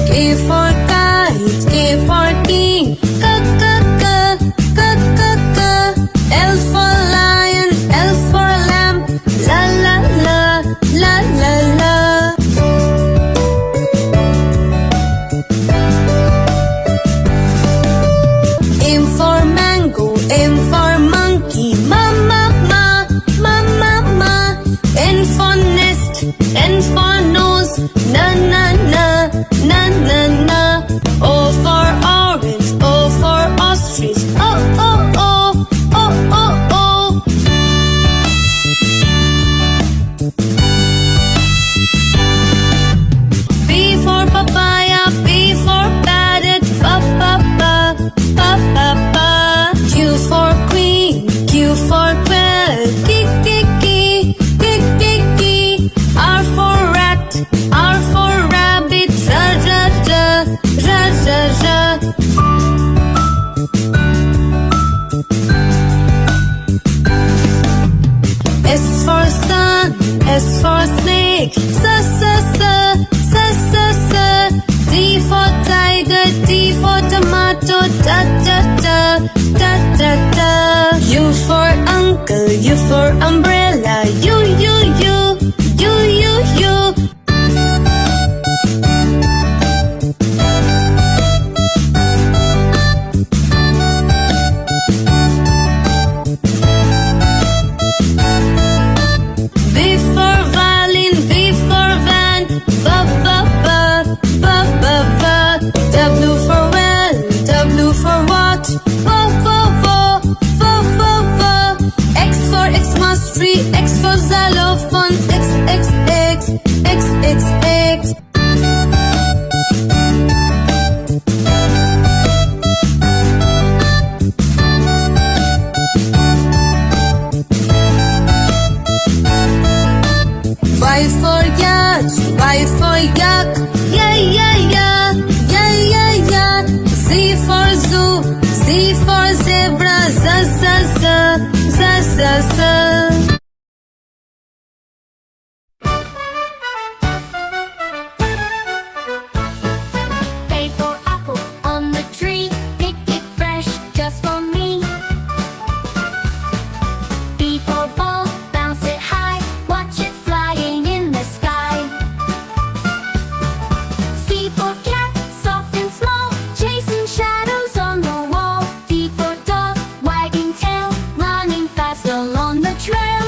K for kite, K for king, L for lion, L for lamb, la la la, la la la. M for mango, M for monkey, ma ma ma, ma ma ma. N for nest, N for nose, na na na, na na na. O for orange, O for ostrich, oh oh oh, oh oh oh. P for papaya, P for parrot, pa pa pa, pa pa pa. Q for queen, Q for quail, ki ki ki, ki ki ki. R for rat, R for rabbit, ra ra ra, ra ra ra. S for sun, S for snake, sa sa sa, sa sa sa. T for tiger, T for tomato, da da da, da da da. U for uncle, U for umbrella, U U U, U U U. V for violin, V for van, ba ba ba, ba ba ba. W for well, W for watch, wo wo wo, wo wo wo. X for Xmas tree, X for xylophone, X X X, X X X. Y for yacht, Y for yak, yeah yeah yeah, yeah yeah yeah. Z for zoo, Z for zebra, za za za, za za za. A for apple on the tree, pick it fresh just for me. B for ball, bounce it high, watch it flying in the sky. C for cat, soft and small, chasing shadows on the wall. D for dog, wagging tail, running fast along the trail.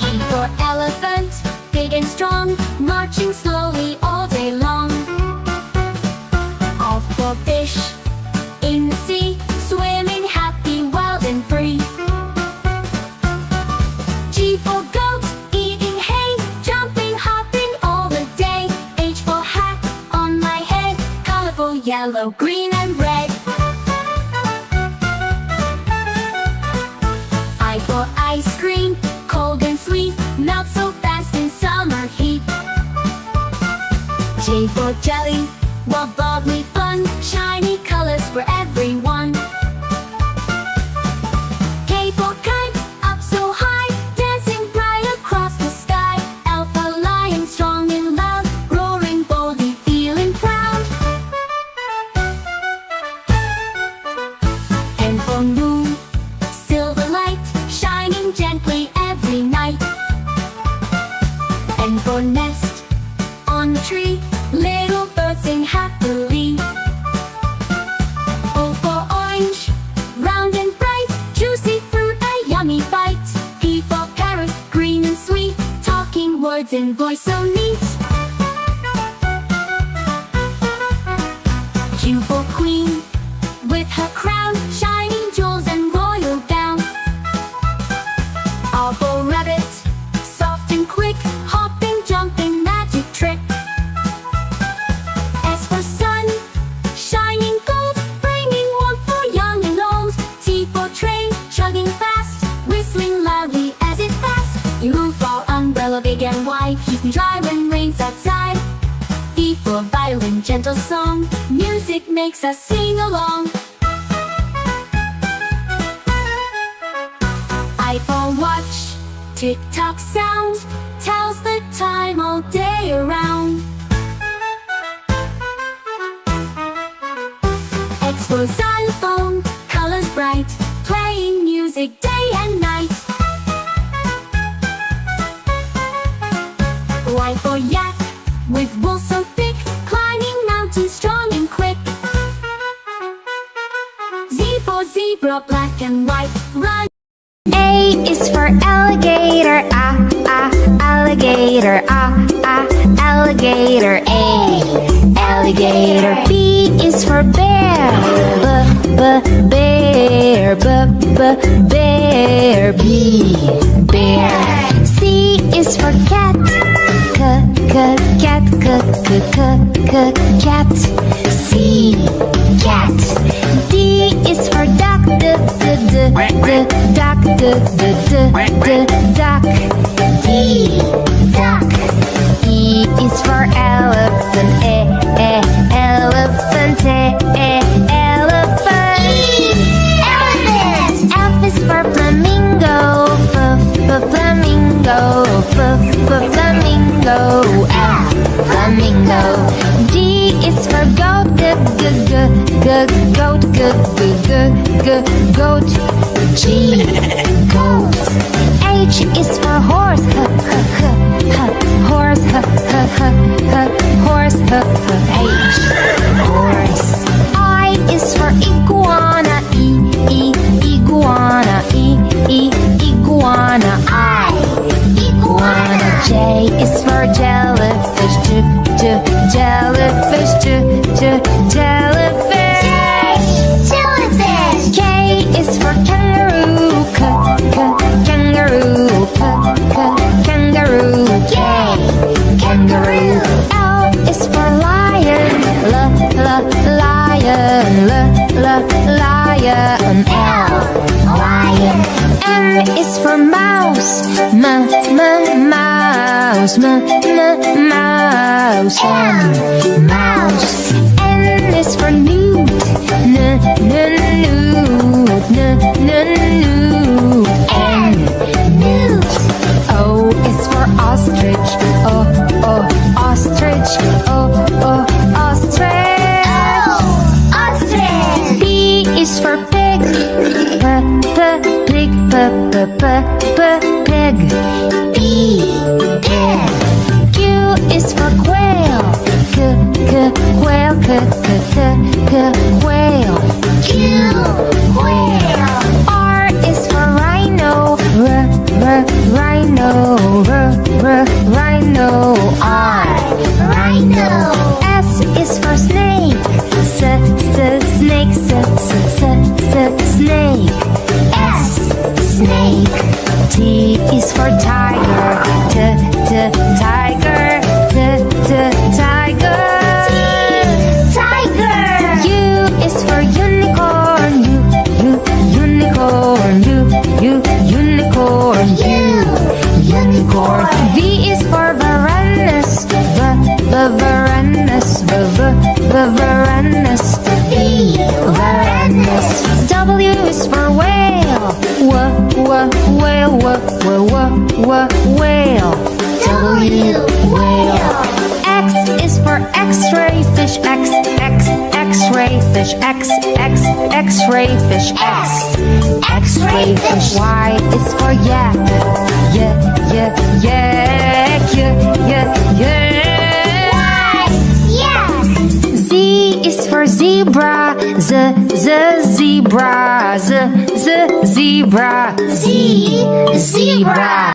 E for elephant, big and strong, marching slowly all day long. F for fish, in the sea, swimming happy, wild and free. G for goat, eating hay, jumping, hopping all the day. H for hat, on my head, colorful yellow, green and red. I for ice cream, cold and sweet, melt so fast in summer heat. J for jelly, well, bubbly fun, shiny colors for everyone. K for kite, up so high, dancing bright across the sky. L for lion, strong and loud, roaring boldly, feeling proud. N for moon, silver light, shining gently every night. N for nest, on the tree, little birds sing happily. O for orange, round and bright, juicy fruit, a yummy bite. P for parrot, green and sweet, talking words and voice so neat. Q for queen, with her crown, shining jewels and royal gown. R for rabbit, soft and quick, hopping, jumping, magic trick. S for sun, shining gold, bringing warmth for young and old. T for train, chugging fast, whistling loudly as it passed. U for umbrella, big and wide, keeps me dry when rain's outside. E for violin, gentle song, music makes us sing along. I for watch, tick-tock sound, Y for yak, with wool so thick, climbing mountains strong and quick. Z for zebra, black and white, run. A is for alligator, alligator, alligator, A, alligator. B is for bear, bear, bear, B, bear. C is for cat, cat, cat, C, cat. D is for duck, duck, duck, D, duck. E is for elephant, elephant, elephant. Elephant. F is for flamingo, flamingo, flamingo, F, flamingo. G is for goat, goat, goat, G, goat. H is for horse, horse, horse, H, horse. I is for iguana, iguana, iguana, I, iguana. J is for jellyfish, jellyfish, jellyfish. Jellyfish. K is for kangaroo, kangaroo, kangaroo, K, kangaroo. L is for lion, lion, lion, L, lion. M is for mouse, mouse, mouse, M, mouse. N is for newt, newt, newt, N, newt. O is for ostrich, ostrich, ostrich. Ostrich. P is for pig, pig, pig, P, pig. Q is for quail, quail, quail, Q, quail. R is for rhino, rhino, rhino, R, Rhino. S is for snake, snake, snake, S, snake. T is for tiger, tiger, tiger. Tiger. U is for unicorn, unicorn, unicorn, unicorn. V is for varanus, varanus, varanus, V, varanus. W is for whale, whale, whale, W, whale. X is for X-ray fish, X-ray fish, X-ray fish, X-ray fish. Y is for yak, yak. Z is for zebra, zebra, zebra, Z, zebra.